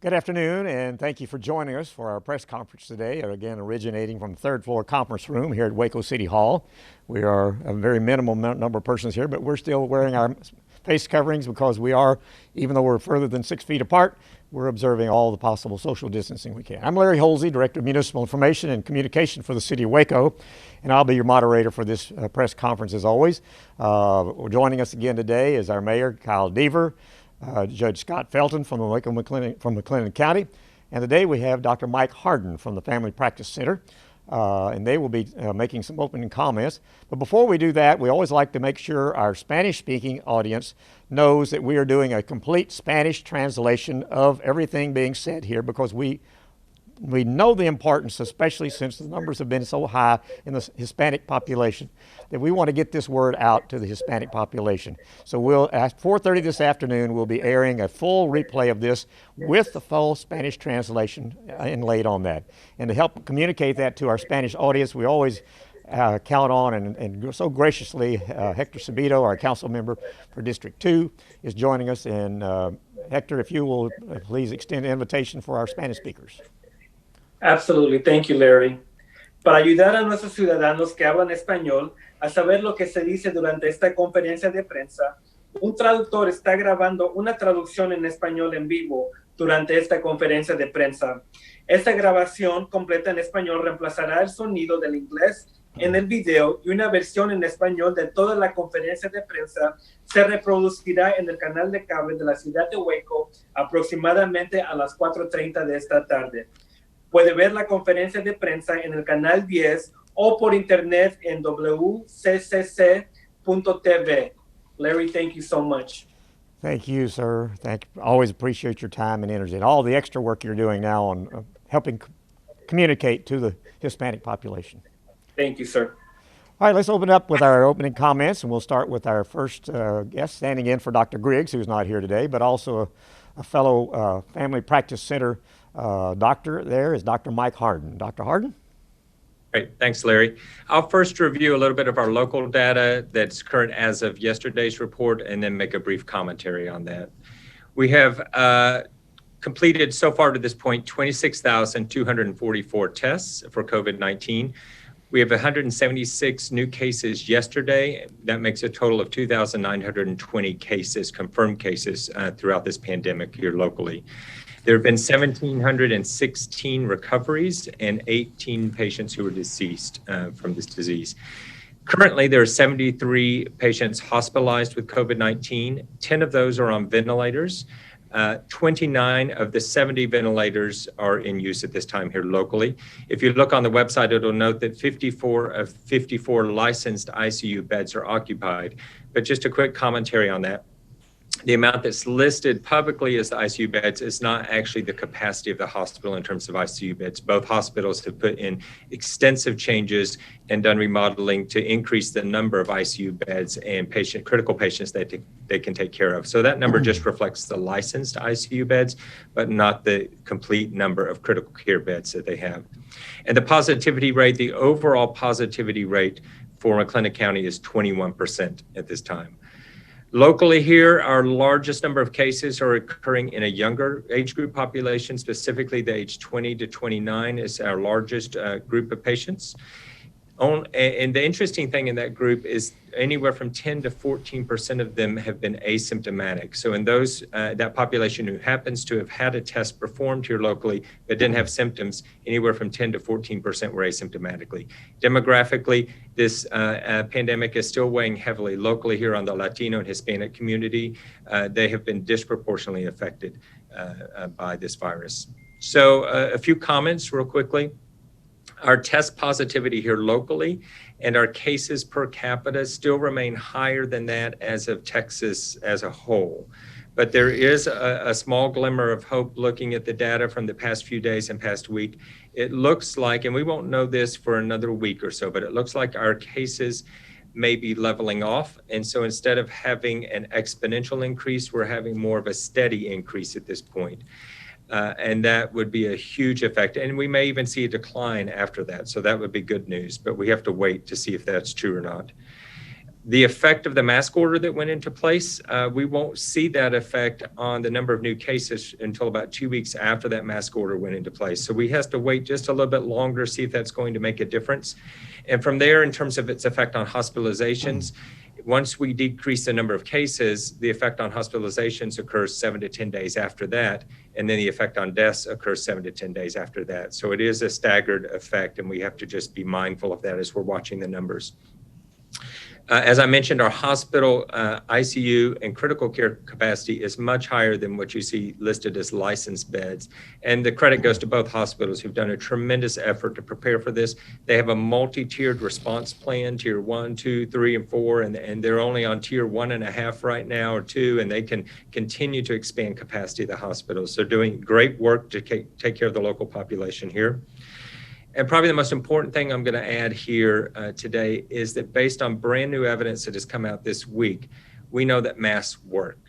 Good afternoon, and thank you for joining us for our press conference today, again originating from the third floor conference room here at Waco City Hall. We are a very minimal number of persons here, but we're still wearing our face coverings because we are, even though we're further than 6 feet apart, we're observing all the possible social distancing we can. I'm Larry Holsey, Director of Municipal Information and Communication for the City of Waco, and I'll be your moderator for this press conference as always. Joining us again today is our Mayor, Kyle Deaver, Judge Scott Felton from the Mclean County, and today we have Dr. Mike Harden from the Family Practice Center, and they will be making some opening comments. But before we do that, we always like to make sure our Spanish-speaking audience knows that we are doing a complete Spanish translation of everything being said here, because we know the importance, especially since the numbers have been so high in the Hispanic population, that we want to get this word out to the Hispanic population. So we'll, at 4:30 this afternoon, we'll be airing a full replay of this with the full Spanish translation inlaid on that. And to help communicate that to our Spanish audience, we always count on and so graciously Hector Sabito, our council member for District 2, is joining us. And Hector, if you will please extend an invitation for our Spanish speakers. Absolutely. Thank you, Larry. Para ayudar a nuestros ciudadanos que hablan español a saber lo que se dice durante esta conferencia de prensa, un traductor está grabando una traducción en español en vivo durante esta conferencia de prensa. Esta grabación completa en español reemplazará el sonido del inglés en el video, y una versión en español de toda la conferencia de prensa se reproducirá en el canal de cable de la ciudad de Waco aproximadamente a las 4:30 de esta tarde. Puede ver la conferencia de prensa en el canal 10 o por internet en wccc.tv. Larry, thank you so much. Thank you, sir. Always appreciate your time and energy and all the extra work you're doing now on helping communicate to the Hispanic population. Thank you, sir. All right, let's open up with our opening comments, and we'll start with our first guest, standing in for Dr. Griggs, who's not here today, but also a fellow Family Practice Center doctor there is Dr. Mike Harden. Dr. Harden? Great, thanks, Larry. I'll first review a little bit of our local data that's current as of yesterday's report, and then make a brief commentary on that. We have completed so far to this point 26,244 tests for COVID-19. We have 176 new cases yesterday. That makes a total of 2,920 cases, confirmed cases throughout this pandemic here locally. There have been 1,716 recoveries and 18 patients who were deceased from this disease. Currently, there are 73 patients hospitalized with COVID-19. 10 of those are on ventilators. 29 of the 70 ventilators are in use at this time here locally. If you look on the website, it'll note that 54 of 54 licensed ICU beds are occupied. But just a quick commentary on that. The amount that's listed publicly as the ICU beds is not actually the capacity of the hospital in terms of ICU beds. Both hospitals have put in extensive changes and done remodeling to increase the number of ICU beds and critical patients that they can take care of. So that number just reflects the licensed ICU beds, but not the complete number of critical care beds that they have. And the positivity rate, the overall positivity rate for Mclean County is 21% at this time. Locally here, our largest number of cases are occurring in a younger age group population, specifically the age 20 to 29 is our largest group of patients. And the interesting thing in that group is anywhere from 10 to 14% of them have been asymptomatic. So in those, that population who happens to have had a test performed here locally but didn't have symptoms, anywhere from 10 to 14% were asymptomatically. Demographically, this pandemic is still weighing heavily locally here on the Latino and Hispanic community. They have been disproportionately affected by this virus. So a few comments real quickly. Our test positivity here locally and our cases per capita still remain higher than that as of Texas as a whole. But there is a small glimmer of hope looking at the data from the past few days and past week. It looks like, and we won't know this for another week or so, but it looks like our cases may be leveling off. And so instead of having an exponential increase, we're having more of a steady increase at this point. And that would be a huge effect. And we may even see a decline after that. So that would be good news, but we have to wait to see if that's true or not. The effect of the mask order that went into place, we won't see that effect on the number of new cases until about 2 weeks after that mask order went into place. So we have to wait just a little bit longer, see if that's going to make a difference. And from there, in terms of its effect on hospitalizations, once we decrease the number of cases, the effect on hospitalizations occurs 7 to 10 days after that. And then the effect on deaths occurs 7 to 10 days after that. So it is a staggered effect, and we have to just be mindful of that as we're watching the numbers. As I mentioned, our hospital ICU and critical care capacity is much higher than what you see listed as licensed beds. And the credit goes to both hospitals who've done a tremendous effort to prepare for this. They have a multi-tiered response plan, tier 1, 2, 3, and 4, and they're only on tier 1.5 right now, or 2, and they can continue to expand capacity of the hospitals. So doing great work to take care of the local population here. And probably the most important thing I'm going to add here today is that based on brand new evidence that has come out this week, we know that masks work.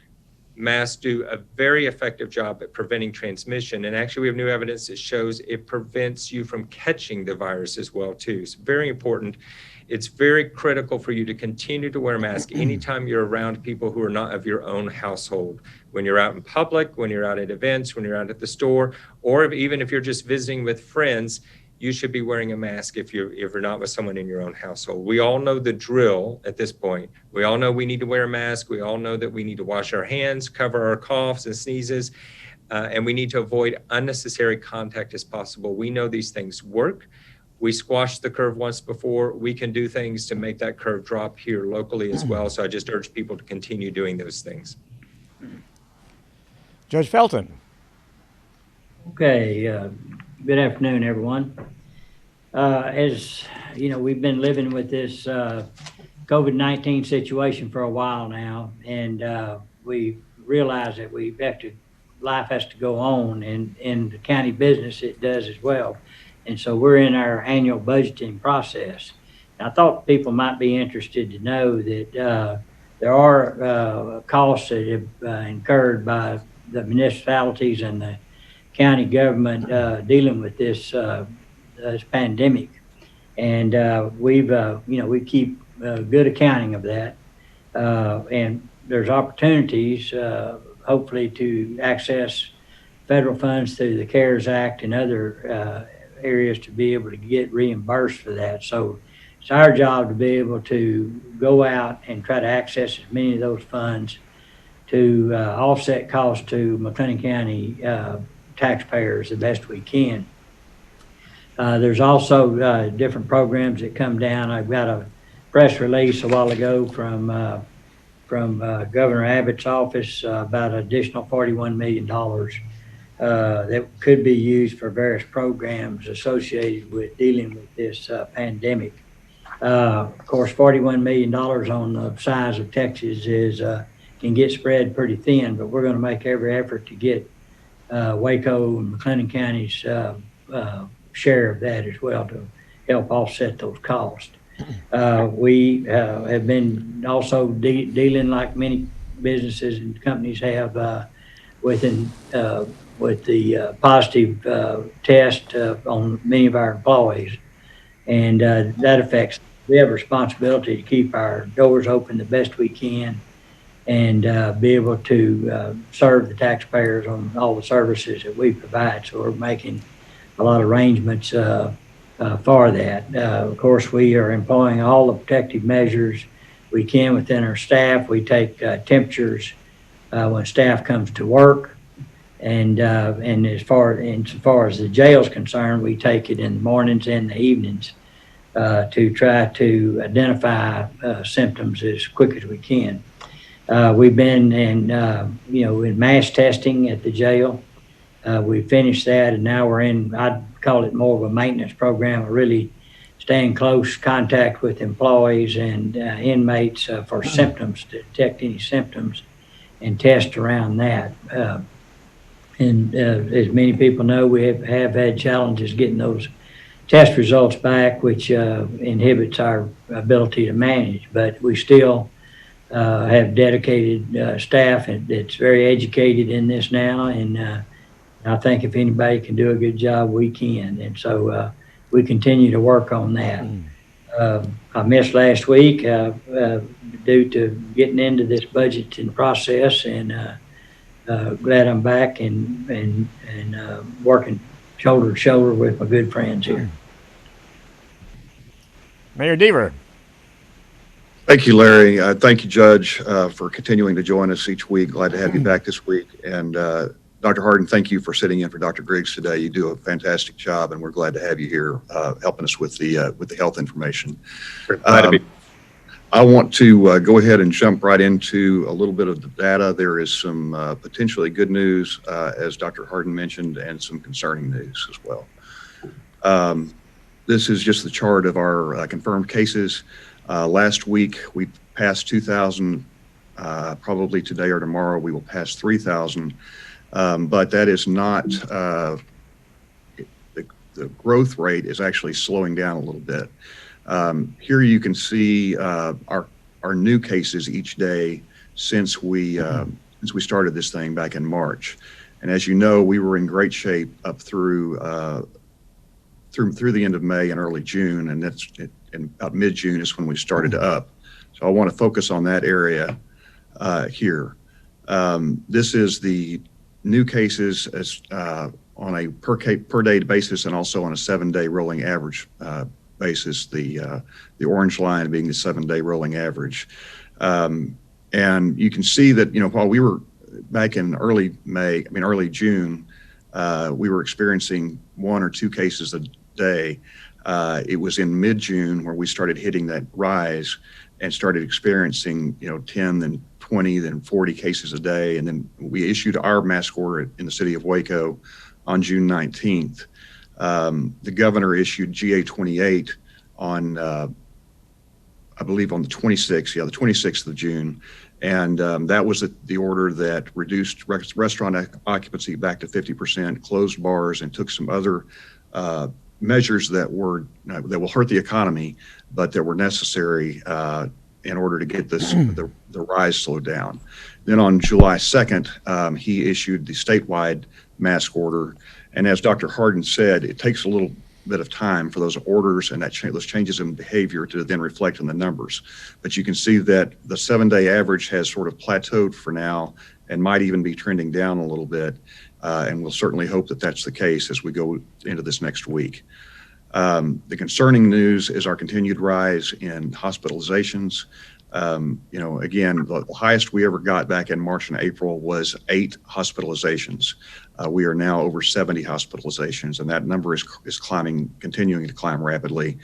Masks do a very effective job at preventing transmission. And actually, we have new evidence that shows it prevents you from catching the virus as well, too. It's very important. It's very critical for you to continue to wear a mask anytime you're around people who are not of your own household. When you're out in public, when you're out at events, when you're out at the store, or even if you're just visiting with friends, you should be wearing a mask if you're not with someone in your own household. We all know the drill at this point. We all know we need to wear a mask. We all know that we need to wash our hands, cover our coughs and sneezes, and we need to avoid unnecessary contact as possible. We know these things work. We squashed the curve once before. We can do things to make that curve drop here locally as well. So I just urge people to continue doing those things. Judge Felton. Okay, good afternoon, everyone. As you know, we've been living with this COVID-19 situation for a while now, and we realize that life has to go on, and in the county business it does as well. And so we're in our annual budgeting process. And I thought people might be interested to know that there are costs that have incurred by the municipalities and the county government dealing with this pandemic, and we keep good accounting of that, and there's opportunities hopefully to access federal funds through the CARES Act and other areas to be able to get reimbursed for that. So it's our job to be able to go out and try to access as many of those funds to offset costs to McLean County taxpayers the best we can. There's also different programs that come down. I've got a press release a while ago from Governor Abbott's office about an additional $41 million that could be used for various programs associated with dealing with this pandemic. Of course, $41 million on the size of Texas can get spread pretty thin, but we're going to make every effort to get Waco and McLennan County's share of that as well to help offset those costs. We have been also dealing, like many businesses and companies have, with the positive test on many of our employees, and that affects. We have a responsibility to keep our doors open the best we can, and be able to serve the taxpayers on all the services that we provide. So we're making a lot of arrangements for that. Of course, we are employing all the protective measures we can within our staff. We take temperatures when staff comes to work, and as far as the jail is concerned, we take it in the mornings and the evenings to try to identify symptoms as quick as we can. We've been in mass testing at the jail. We finished that, and now we're in, I'd call it more of a maintenance program, of really staying close contact with employees and inmates for symptoms, to detect any symptoms and test around that. And as many people know, we have had challenges getting those test results back, which inhibits our ability to manage, but we still have dedicated staff that's very educated in this now, and I think if anybody can do a good job, we can, and so we continue to work on that. I missed last week due to getting into this budgeting process, and glad I'm back and working shoulder to shoulder with my good friends here. Mayor Deaver. Thank you, Larry. Thank you, Judge, for continuing to join us each week. Glad to have you back this week. And Dr. Harden, thank you for sitting in for Dr. Griggs today. You do a fantastic job, and we're glad to have you here helping us with the health information. Glad to be. I want to go ahead and jump right into a little bit of the data. There is some potentially good news, as Dr. Harden mentioned, and some concerning news as well. This is just the chart of our confirmed cases. Last week, we passed 2,000. Probably today or tomorrow, we will pass 3,000. But that is not, the growth rate is actually slowing down a little bit. Here you can see our new cases each day since we started this thing back in March. And as you know, we were in great shape up through the end of May and early June, and about mid-June is when we started up. So I want to focus on that area here. This is the new cases as on a per day basis and also on a 7-day rolling average basis. The orange line being the 7-day rolling average, and you can see that while we were back in early June, we were experiencing 1 or 2 cases a day. It was in mid-June where we started hitting that rise and started experiencing 10, then 20, then 40 cases a day. And then we issued our mask order in the city of Waco on June 19th. The governor issued GA 28 on, I believe on the 26th, the 26th of June. And that was the order that reduced restaurant occupancy back to 50%, closed bars, and took some other measures that will hurt the economy, but that were necessary in order to get the rise slowed down. Then on July 2nd, he issued the statewide mask order. And as Dr. Harden said, it takes a little bit of time for those orders and those changes in behavior to then reflect in the numbers. But you can see that the 7-day average has sort of plateaued for now and might even be trending down a little bit. And we'll certainly hope that that's the case as we go into this next week. The concerning news is our continued rise in hospitalizations. Again, the highest we ever got back in March and April was 8 hospitalizations. We are now over 70 hospitalizations, and that number is climbing, continuing to climb rapidly.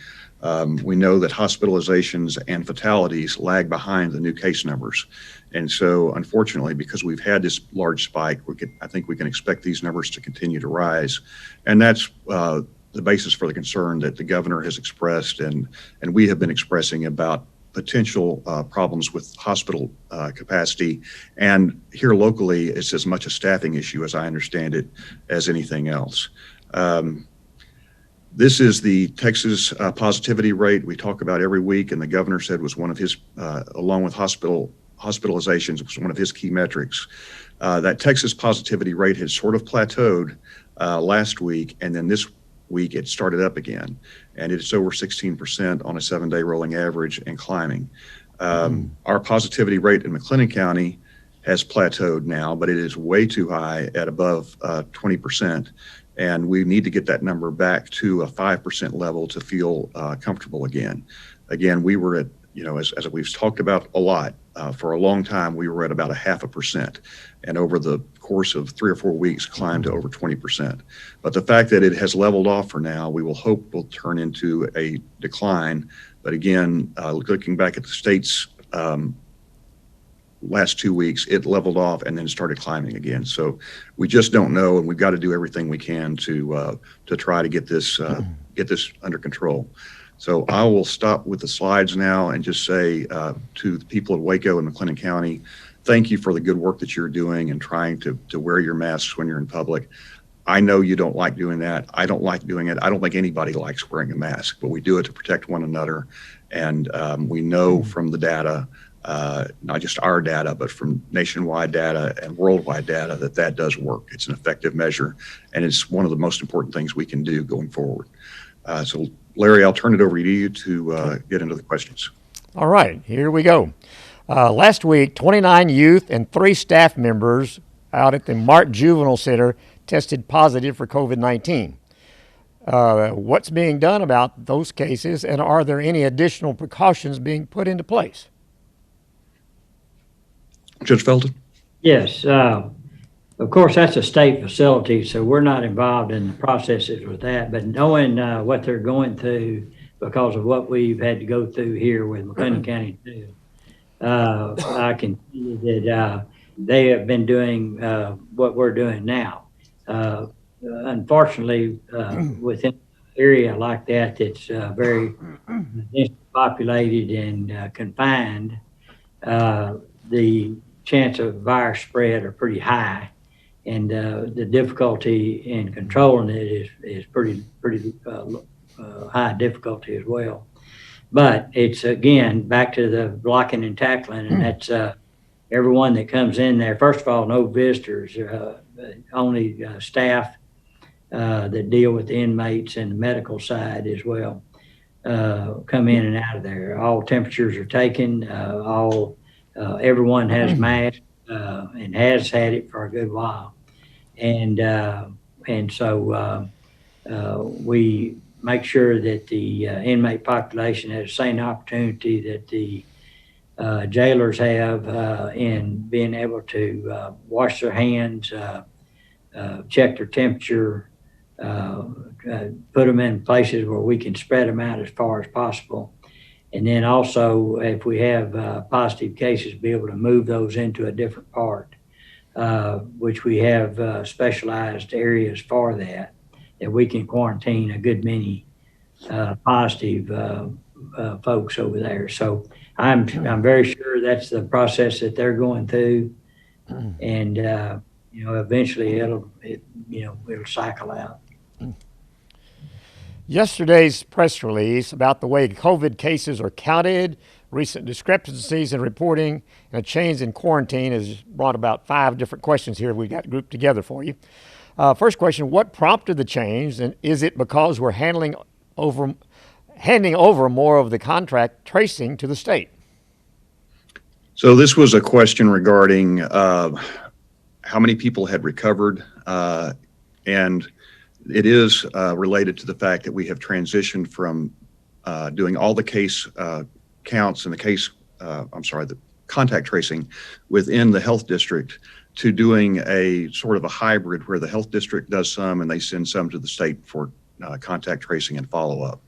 We know that hospitalizations and fatalities lag behind the new case numbers. And so, unfortunately, because we've had this large spike, I think we can expect these numbers to continue to rise. And that's the basis for the concern that the governor has expressed and we have been expressing about potential problems with hospital capacity. And here locally, it's as much a staffing issue, as I understand it, as anything else. This is the Texas positivity rate we talk about every week, and the governor said was one of his, along with hospitalizations, was one of his key metrics. That Texas positivity rate had sort of plateaued last week, and then this week it started up again, and it's over 16% on a 7-day rolling average and climbing. Our positivity rate in Mclean County has plateaued now, but it is way too high at above 20. And we need to get that number back to a 5% level to feel comfortable again. Again, we were at, as we've talked about a lot, for a long time, we were at about 0.5%. And over the course of 3 or 4 weeks, climbed to over 20%. But the fact that it has leveled off for now, we will hope will turn into a decline. But again, looking back at the state's last 2 weeks, it leveled off and then started climbing again. So we just don't know, and we've got to do everything we can to try to get this under control. So I will stop with the slides now and just say to the people of Waco and Mclean County, thank you for the good work that you're doing and trying to wear your masks when you're in public. I know you don't like doing that. I don't like doing it. I don't think anybody likes wearing a mask, but we do it to protect one another. And we know from the data, not just our data, but from nationwide data and worldwide data, that does work. It's an effective measure, and it's one of the most important things we can do going forward. So Larry, I'll turn it over to you to get into the questions. All right, here we go. Last week, 29 youth and 3 staff members out at the Mart Juvenile Center tested positive for COVID-19. What's being done about those cases, and are there any additional precautions being put into place? Judge Felton? Yes, of course, that's a state facility, so we're not involved in the processes with that, but knowing what they're going through because of what we've had to go through here with Mclean County too, I can tell you that they have been doing what we're doing now. Unfortunately, within an area like that that's very densely populated and confined, the chance of virus spread are pretty high, and the difficulty in controlling it is pretty high difficulty as well. But it's, again, back to the blocking and tackling, and that's everyone that comes in there. First of all, no visitors, only staff that deal with the inmates and the medical side as well come in and out of there. All temperatures are taken. Everyone has masks and has had it for a good while, and so we make sure that the inmate population has the same opportunity that the jailers have in being able to wash their hands, check their temperature, put them in places where we can spread them out as far as possible. And then also, if we have positive cases, be able to move those into a different part, which we have specialized areas for that we can quarantine a good many positive folks over there. So I'm very sure that's the process that they're going through, and eventually it'll cycle out. Yesterday's press release about the way COVID cases are counted, recent discrepancies in reporting, and a change in quarantine has brought about 5 different questions here we got grouped together for you. First question, what prompted the change, and is it because we're handing over more of the contract tracing to the state? So this was a question regarding how many people had recovered, and it is related to the fact that we have transitioned from doing all the case counts and the contact tracing within the health district to doing a sort of a hybrid where the health district does some and they send some to the state for contact tracing and follow-up.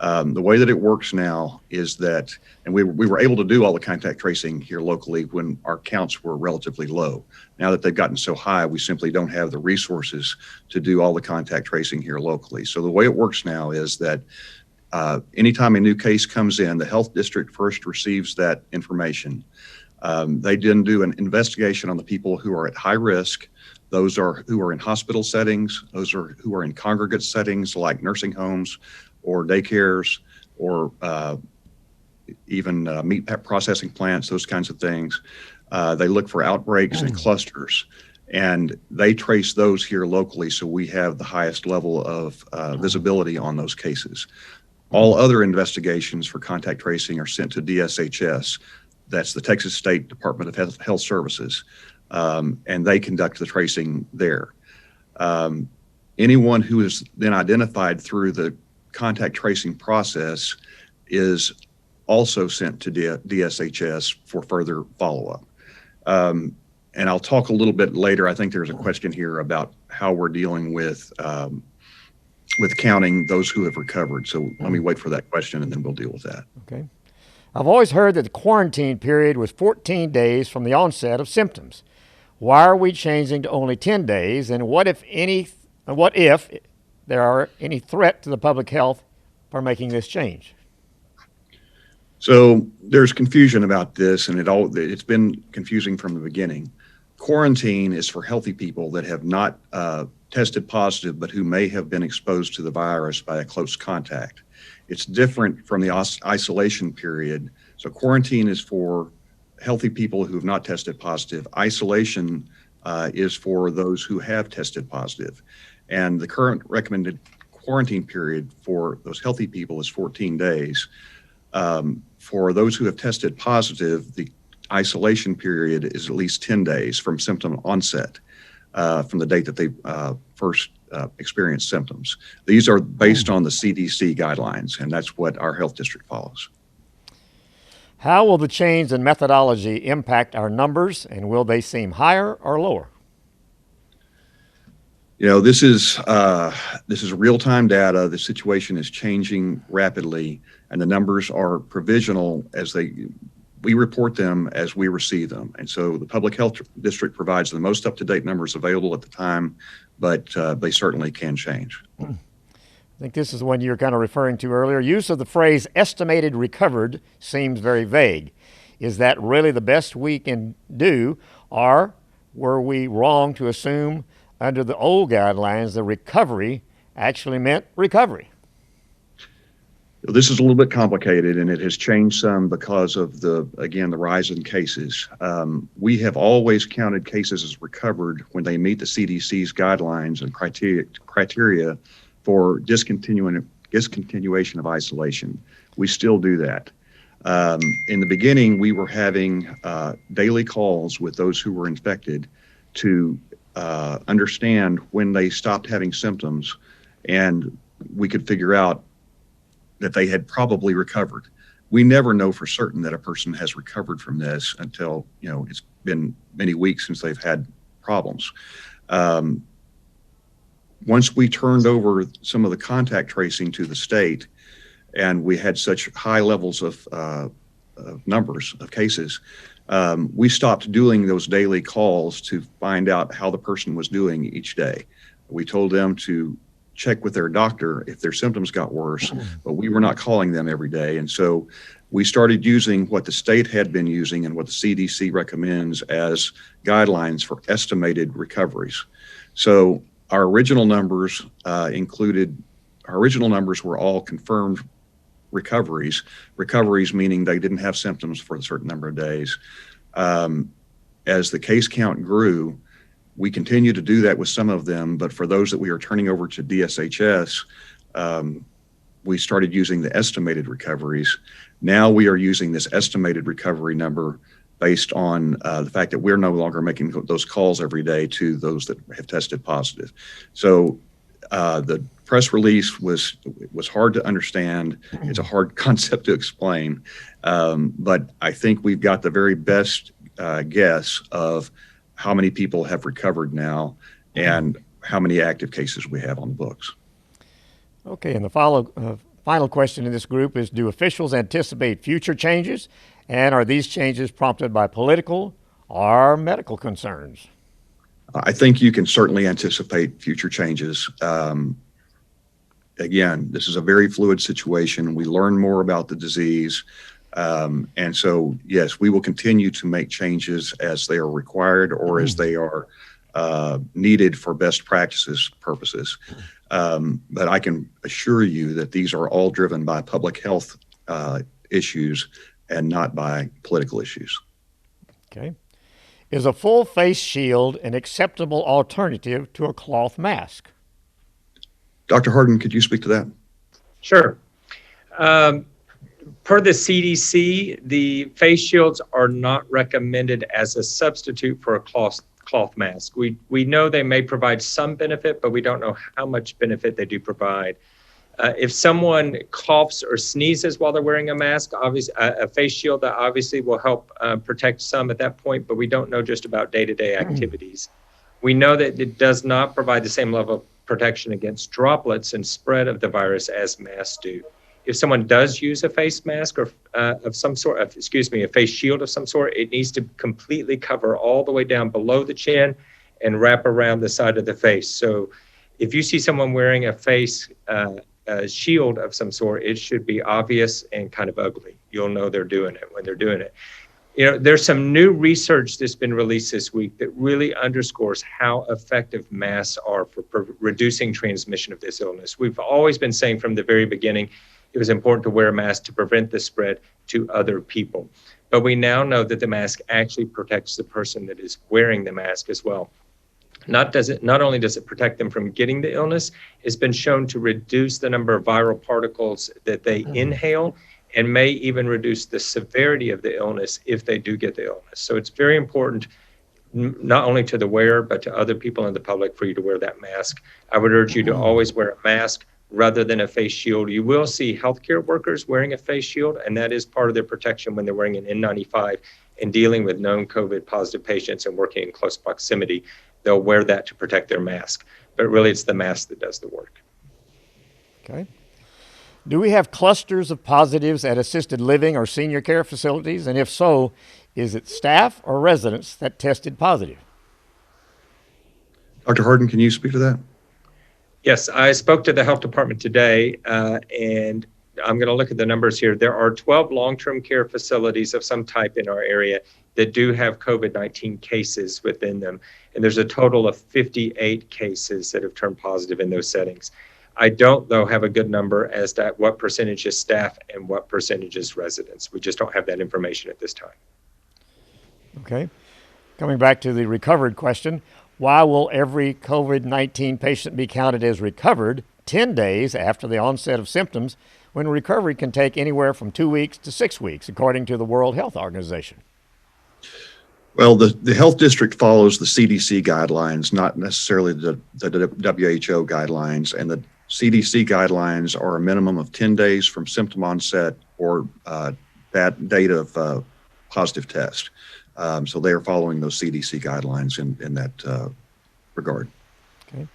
The way that it works now is that, and we were able to do all the contact tracing here locally when our counts were relatively low. Now that they've gotten so high, we simply don't have the resources to do all the contact tracing here locally. So the way it works now is that anytime a new case comes in, the health district first receives that information. They then do an investigation on the people who are at high risk. Those are who are in hospital settings, those are who are in congregate settings like nursing homes or daycares or even meat processing plants, those kinds of things. They look for outbreaks and clusters, and they trace those here locally, so we have the highest level of visibility on those cases. All other investigations for contact tracing are sent to DSHS. That's the Texas State Department of Health Services, and they conduct the tracing there. Anyone who is then identified through the contact tracing process is also sent to DSHS for further follow-up. And I'll talk a little bit later. I think there's a question here about how we're dealing with counting those who have recovered. So let me wait for that question and then we'll deal with that. Okay. I've always heard that the quarantine period was 14 days from the onset of symptoms. Why are we changing to only 10 days? And what if there are any threat to the public health for making this change? So there's confusion about this, and it's been confusing from the beginning. Quarantine is for healthy people that have not tested positive, but who may have been exposed to the virus by a close contact. It's different from the isolation period. So quarantine is for healthy people who have not tested positive. Isolation is for those who have tested positive. And the current recommended quarantine period for those healthy people is 14 days. For those who have tested positive, the isolation period is at least 10 days from symptom onset, from the date that they first experienced symptoms. These are based on the CDC guidelines, and that's what our health district follows. How will the change in methodology impact our numbers, and will they seem higher or lower? You know, this is real-time data. The situation is changing rapidly, and the numbers are provisional as we report them as we receive them. And so the public health district provides the most up-to-date numbers available at the time, but they certainly can change. I think this is one you were kind of referring to earlier. Use of the phrase estimated recovered seems very vague. Is that really the best we can do, or were we wrong to assume under the old guidelines the recovery actually meant recovery? This is a little bit complicated, and it has changed some because of the rise in cases. We have always counted cases as recovered when they meet the CDC's guidelines and criteria for discontinuation of isolation. We still do that. In the beginning, we were having daily calls with those who were infected to understand when they stopped having symptoms, and we could figure out that they had probably recovered. We never know for certain that a person has recovered from this until, it's been many weeks since they've had problems. Once we turned over some of the contact tracing to the state, and we had such high levels of numbers of cases, we stopped doing those daily calls to find out how the person was doing each day. We told them to check with their doctor if their symptoms got worse, but we were not calling them every day. And so we started using what the state had been using and what the CDC recommends as guidelines for estimated recoveries. So our original numbers were all confirmed recoveries meaning they didn't have symptoms for a certain number of days. As the case count grew, we continue to do that with some of them, but for those that we are turning over to DSHS, we started using the estimated recoveries. Now we are using this estimated recovery number based on the fact that we're no longer making those calls every day to those that have tested positive. So the press release was hard to understand. It's a hard concept to explain, but I think we've got the very best guess of how many people have recovered now and how many active cases we have on the books. Okay, and the final question in this group is, do officials anticipate future changes, and are these changes prompted by political or medical concerns? I think you can certainly anticipate future changes. Again, this is a very fluid situation. We learn more about the disease. And so, yes, we will continue to make changes as they are required or as they are needed for best practices purposes. But I can assure you that these are all driven by public health issues and not by political issues. Okay. Is a full face shield an acceptable alternative to a cloth mask? Dr. Harden, could you speak to that? Sure. Per the CDC, the face shields are not recommended as a substitute for a cloth mask. We know they may provide some benefit, but we don't know how much benefit they do provide. If someone coughs or sneezes while they're wearing a mask, obviously a face shield that obviously will help protect some at that point, but we don't know just about day-to-day activities. We know that it does not provide the same level of protection against droplets and spread of the virus as masks do. If someone does use a face mask or a face shield of some sort, it needs to completely cover all the way down below the chin and wrap around the side of the face. So if you see someone wearing a face shield of some sort, it should be obvious and kind of ugly. You'll know they're doing it when they're doing it. There's some new research that's been released this week that really underscores how effective masks are for reducing transmission of this illness. We've always been saying from the very beginning, it was important to wear a mask to prevent the spread to other people. But we now know that the mask actually protects the person that is wearing the mask as well. Not only does it protect them from getting the illness, it's been shown to reduce the number of viral particles that they inhale and may even reduce the severity of the illness if they do get the illness. So it's very important, not only to the wearer, but to other people in the public for you to wear that mask. I would urge you to always wear a mask rather than a face shield. You will see healthcare workers wearing a face shield, and that is part of their protection when they're wearing an N95 and dealing with known COVID positive patients and working in close proximity. They'll wear that to protect their mask, but really it's the mask that does the work. Okay. Do we have clusters of positives at assisted living or senior care facilities? And if so, is it staff or residents that tested positive? Dr. Harden, can you speak to that? Yes, I spoke to the health department today, and I'm going to look at the numbers here. There are 12 long-term care facilities of some type in our area that do have COVID-19 cases within them. And there's a total of 58 cases that have turned positive in those settings. I don't, though, have a good number as to what percentage is staff and what percentage is residents. We just don't have that information at this time. Okay. Coming back to the recovered question, why will every COVID-19 patient be counted as recovered 10 days after the onset of symptoms when recovery can take anywhere from 2 weeks to 6 weeks, according to the World Health Organization? Well, the health district follows the CDC guidelines, not necessarily the WHO guidelines. And the CDC guidelines are a minimum of 10 days from symptom onset or that date of positive test. So they are following those CDC guidelines in that regard. Okay.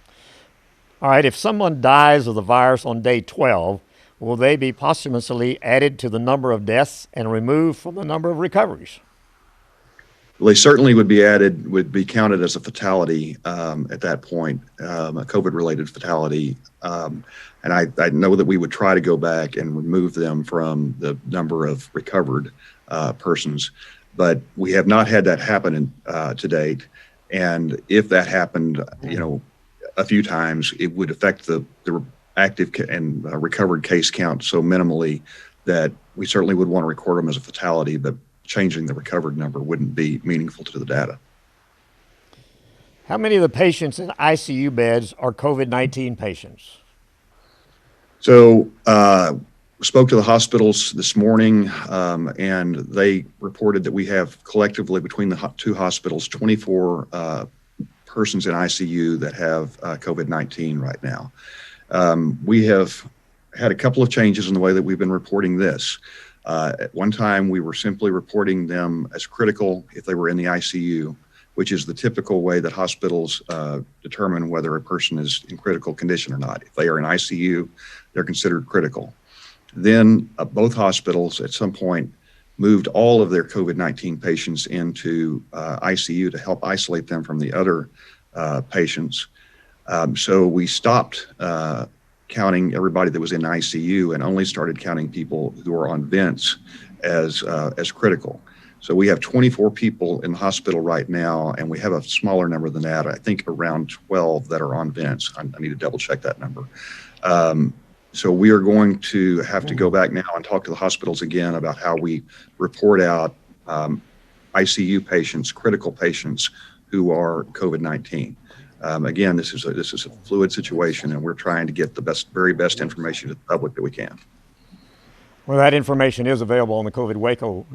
All right. If someone dies of the virus on day 12, will they be posthumously added to the number of deaths and removed from the number of recoveries? Well, they certainly would be counted as a fatality at that point, a COVID-related fatality. And I know that we would try to go back and remove them from the number of recovered persons, but we have not had that happen to date. And if that happened, a few times, it would affect the active and recovered case count so minimally that we certainly would want to record them as a fatality, but changing the recovered number wouldn't be meaningful to the data. How many of the patients in ICU beds are COVID-19 patients? So spoke to the hospitals this morning, and they reported that we have collectively between the two hospitals 24 persons in ICU that have COVID-19 right now. We have had a couple of changes in the way that we've been reporting this. At one time, we were simply reporting them as critical if they were in the ICU, which is the typical way that hospitals determine whether a person is in critical condition or not. If they are in ICU, they're considered critical. Then both hospitals at some point moved all of their COVID-19 patients into ICU to help isolate them from the other patients. So we stopped counting everybody that was in ICU and only started counting people who are on vents as critical. So we have 24 people in the hospital right now, and we have a smaller number than that. I think around 12 that are on vents. I need to double check that number. So we are going to have to go back now and talk to the hospitals again about how we report out ICU patients, critical patients who are COVID-19. Again, this is a fluid situation, and we're trying to get the very best information to the public that we can. Well, that information is available on the COVID Waco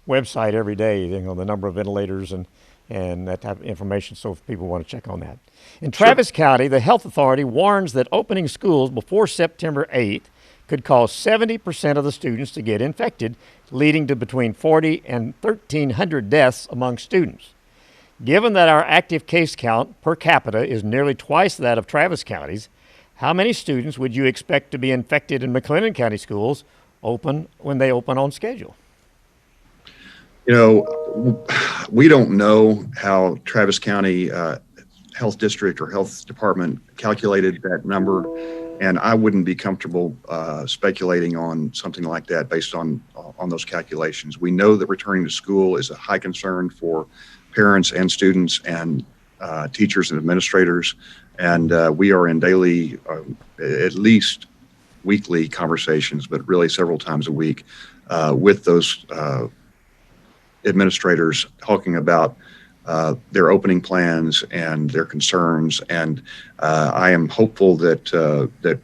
website every day, the number of ventilators and that type of information, so if people want to check on that. In Travis County, the health authority warns that opening schools before September 8th could cause 70% of the students to get infected, leading to between 40 and 1,300 deaths among students. Given that our active case count per capita is nearly twice that of Travis County's, how many students would you expect to be infected in McLennan County schools when they open on schedule? We don't know how Travis County Health District or Health Department calculated that number, and I wouldn't be comfortable speculating on something like that based on those calculations. We know that returning to school is a high concern for parents and students and teachers and administrators, and we are in daily, at least weekly conversations, but really several times a week with those administrators talking about their opening plans and their concerns. And I am hopeful that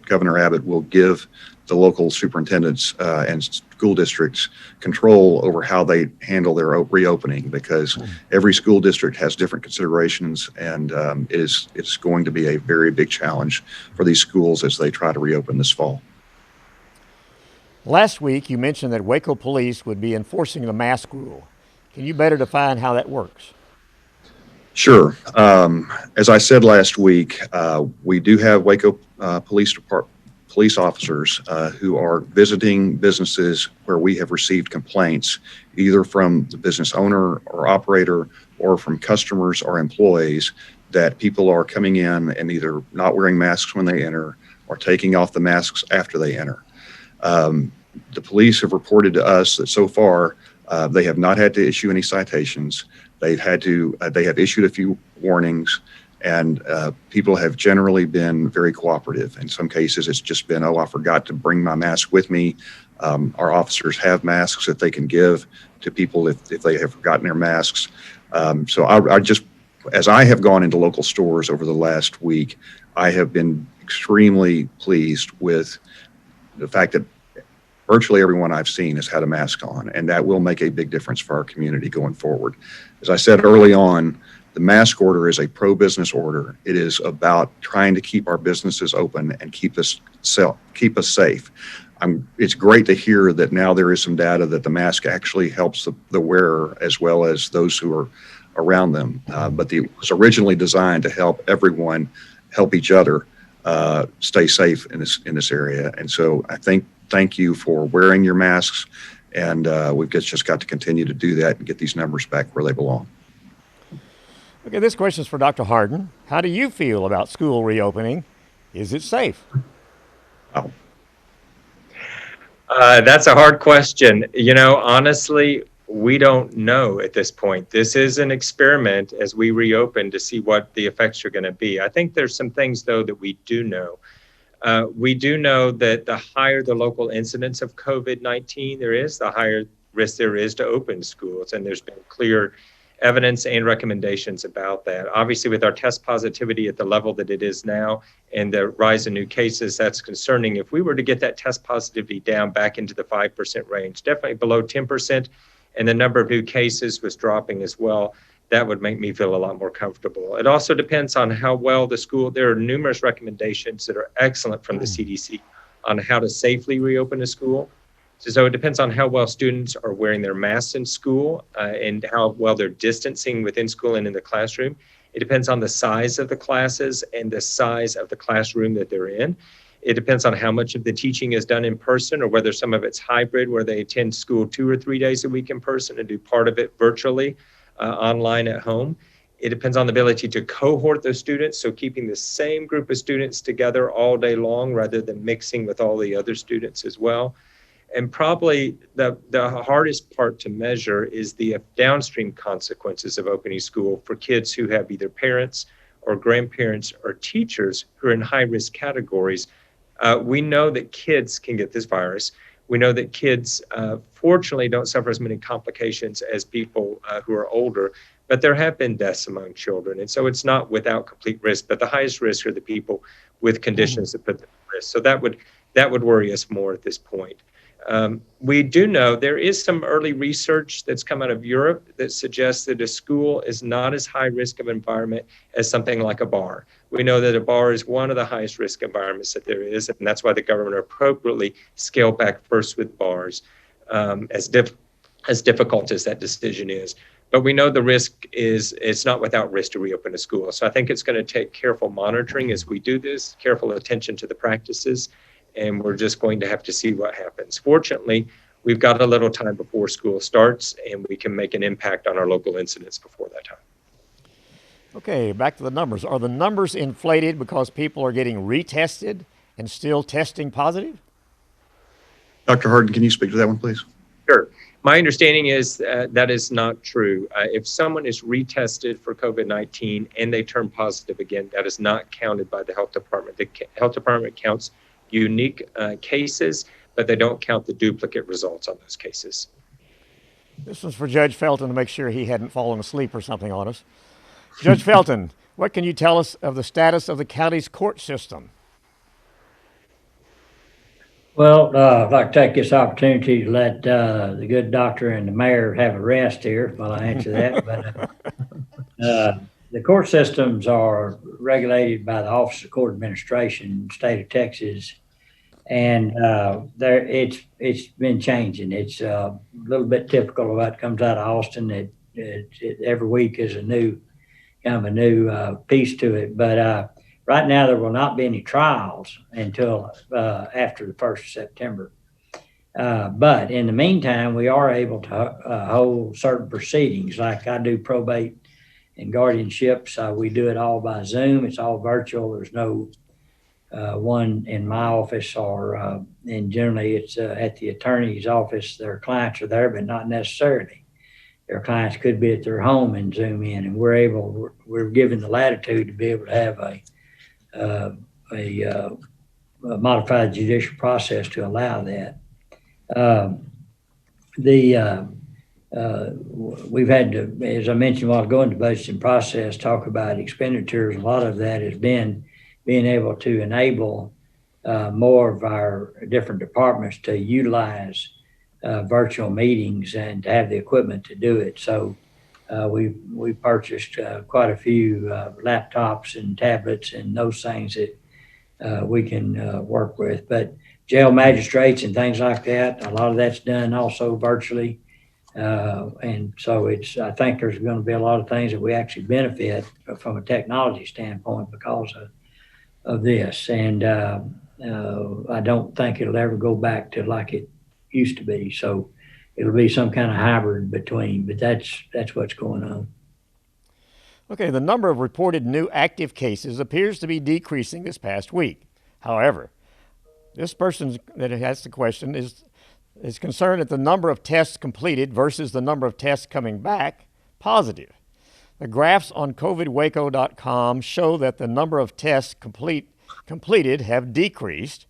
Governor Abbott will give the local superintendents and school districts control over how they handle their reopening, because every school district has different considerations, and it's going to be a very big challenge for these schools as they try to reopen this fall. Last week, you mentioned that Waco police would be enforcing the mask rule. Can you better define how that works? Sure. As I said last week, we do have Waco police officers who are visiting businesses where we have received complaints, either from the business owner or operator or from customers or employees, that people are coming in and either not wearing masks when they enter or taking off the masks after they enter. The police have reported to us that so far they have not had to issue any citations. They have issued a few warnings, and people have generally been very cooperative. In some cases, it's just been, oh, I forgot to bring my mask with me. Our officers have masks that they can give to people if they have forgotten their masks. So I just, as I have gone into local stores over the last week, I have been extremely pleased with the fact that virtually everyone I've seen has had a mask on, and that will make a big difference for our community going forward. As I said early on, the mask order is a pro-business order. It is about trying to keep our businesses open and keep us safe. It's great to hear that now there is some data that the mask actually helps the wearer as well as those who are around them. But it was originally designed to help everyone help each other stay safe in this area. And so thank you for wearing your masks, and we've just got to continue to do that and get these numbers back where they belong. Okay, this question is for Dr. Harden. How do you feel about school reopening? Is it safe? Oh. That's a hard question. Honestly, we don't know at this point. This is an experiment as we reopen to see what the effects are going to be. I think there's some things, though, that we do know. We do know that the higher the local incidence of COVID-19 there is, the higher risk there is to open schools. And there's been clear evidence and recommendations about that. Obviously, with our test positivity at the level that it is now and the rise in new cases, that's concerning. If we were to get that test positivity down back into the 5% range, definitely below 10%, and the number of new cases was dropping as well, that would make me feel a lot more comfortable. It also depends on how well the school, there are numerous recommendations that are excellent from the CDC on how to safely reopen a school. So it depends on how well students are wearing their masks in school and how well they're distancing within school and in the classroom. It depends on the size of the classes and the size of the classroom that they're in. It depends on how much of the teaching is done in person or whether some of it's hybrid, where they attend school 2 or 3 days a week in person and do part of it virtually online at home. It depends on the ability to cohort those students, so keeping the same group of students together all day long rather than mixing with all the other students as well. And probably the hardest part to measure is the downstream consequences of opening school for kids who have either parents or grandparents or teachers who are in high-risk categories. We know that kids can get this virus. We know that kids, fortunately, don't suffer as many complications as people who are older, but there have been deaths among children. And so it's not without complete risk, but the highest risk are the people with conditions that put them at risk. So that would worry us more at this point. We do know there is some early research that's come out of Europe that suggests that a school is not as high risk of environment as something like a bar. We know that a bar is one of the highest risk environments that there is, and that's why the government appropriately scaled back first with bars, as difficult as that decision is. But we know the risk is, it's not without risk to reopen a school. So I think it's going to take careful monitoring as we do this, careful attention to the practices, and we're just going to have to see what happens. Fortunately, we've got a little time before school starts, and we can make an impact on our local incidents before that time. Okay, back to the numbers. Are the numbers inflated because people are getting retested and still testing positive? Dr. Harden, can you speak to that one, please? Sure. My understanding is that is not true. If someone is retested for COVID-19 and they turn positive again, that is not counted by the health department. The health department counts unique cases, but they don't count the duplicate results on those cases. This was for Judge Felton to make sure he hadn't fallen asleep or something on us. Judge Felton, what can you tell us of the status of the county's court system? Well, I'd like to take this opportunity to let the good doctor and the mayor have a rest here while I answer that. But the court systems are regulated by the Office of Court Administration in the state of Texas, and it's been changing. It's a little bit typical of what comes out of Austin. It every week is a new piece to it. But right now, there will not be any trials until after the 1st of September. But in the meantime, we are able to hold certain proceedings, like I do probate and guardianships. We do it all by Zoom. It's all virtual. There's no one in my office, and generally it's at the attorney's office. Their clients are there, but not necessarily. Their clients could be at their home and Zoom in, and we're given the latitude to be able to have a modified judicial process to allow that. We've had to, as I mentioned while going to budgeting process, talk about expenditures. A lot of that has been being able to enable more of our different departments to utilize virtual meetings and to have the equipment to do it. So we purchased quite a few laptops and tablets and those things that we can work with. But jail magistrates and things like that, a lot of that's done also virtually. And so I think there's going to be a lot of things that we actually benefit from a technology standpoint because of this. And I don't think it'll ever go back to like it used to be. So it'll be some kind of hybrid between, but that's what's going on. Okay, the number of reported new active cases appears to be decreasing this past week. However, this person that has the question is concerned at the number of tests completed versus the number of tests coming back positive. The graphs on covidwaco.com show that the number of tests completed have decreased.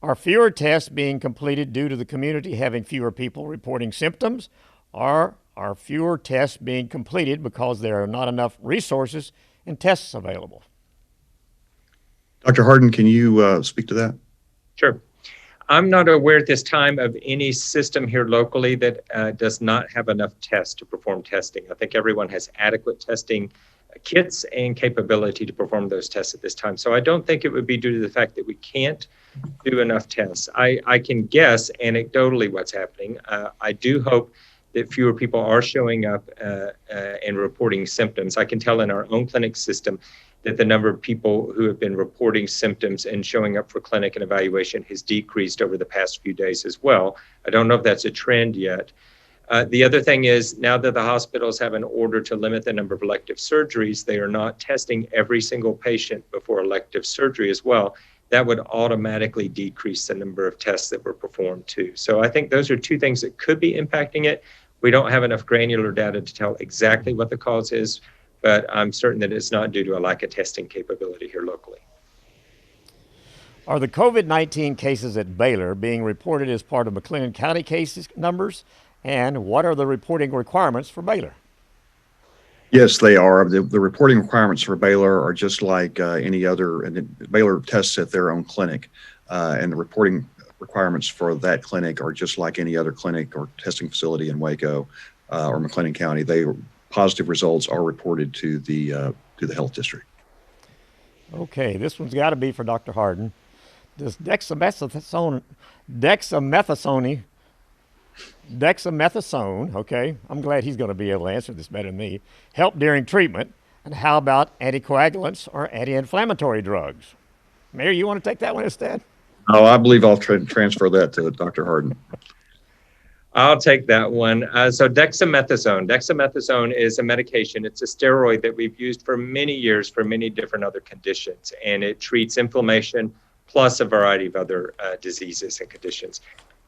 Are fewer tests being completed due to the community having fewer people reporting symptoms, or are fewer tests being completed because there are not enough resources and tests available? Dr. Harden, can you speak to that? Sure. I'm not aware at this time of any system here locally that does not have enough tests to perform testing. I think everyone has adequate testing kits and capability to perform those tests at this time. So I don't think it would be due to the fact that we can't do enough tests. I can guess anecdotally what's happening. I do hope that fewer people are showing up and reporting symptoms. I can tell in our own clinic system that the number of people who have been reporting symptoms and showing up for clinic and evaluation has decreased over the past few days as well. I don't know if that's a trend yet. The other thing is, now that the hospitals have an order to limit the number of elective surgeries, they are not testing every single patient before elective surgery as well. That would automatically decrease the number of tests that were performed too. So I think those are two things that could be impacting it. We don't have enough granular data to tell exactly what the cause is, but I'm certain that it's not due to a lack of testing capability here locally. Are the COVID-19 cases at Baylor being reported as part of McLean County cases numbers? And what are the reporting requirements for Baylor? Yes, they are. The reporting requirements for Baylor are just like any other, and Baylor tests at their own clinic, and the reporting requirements for that clinic are just like any other clinic or testing facility in Waco or McLean County. Positive results are reported to the health district. Okay, this one's got to be for Dr. Harden. Does dexamethasone, okay, I'm glad he's going to be able to answer this better than me, help during treatment? And how about anticoagulants or anti-inflammatory drugs? Mayor, you want to take that one instead? Oh, I believe I'll transfer that to Dr. Harden. I'll take that one. So dexamethasone. Dexamethasone is a medication. It's a steroid that we've used for many years for many different other conditions, and it treats inflammation plus a variety of other diseases and conditions.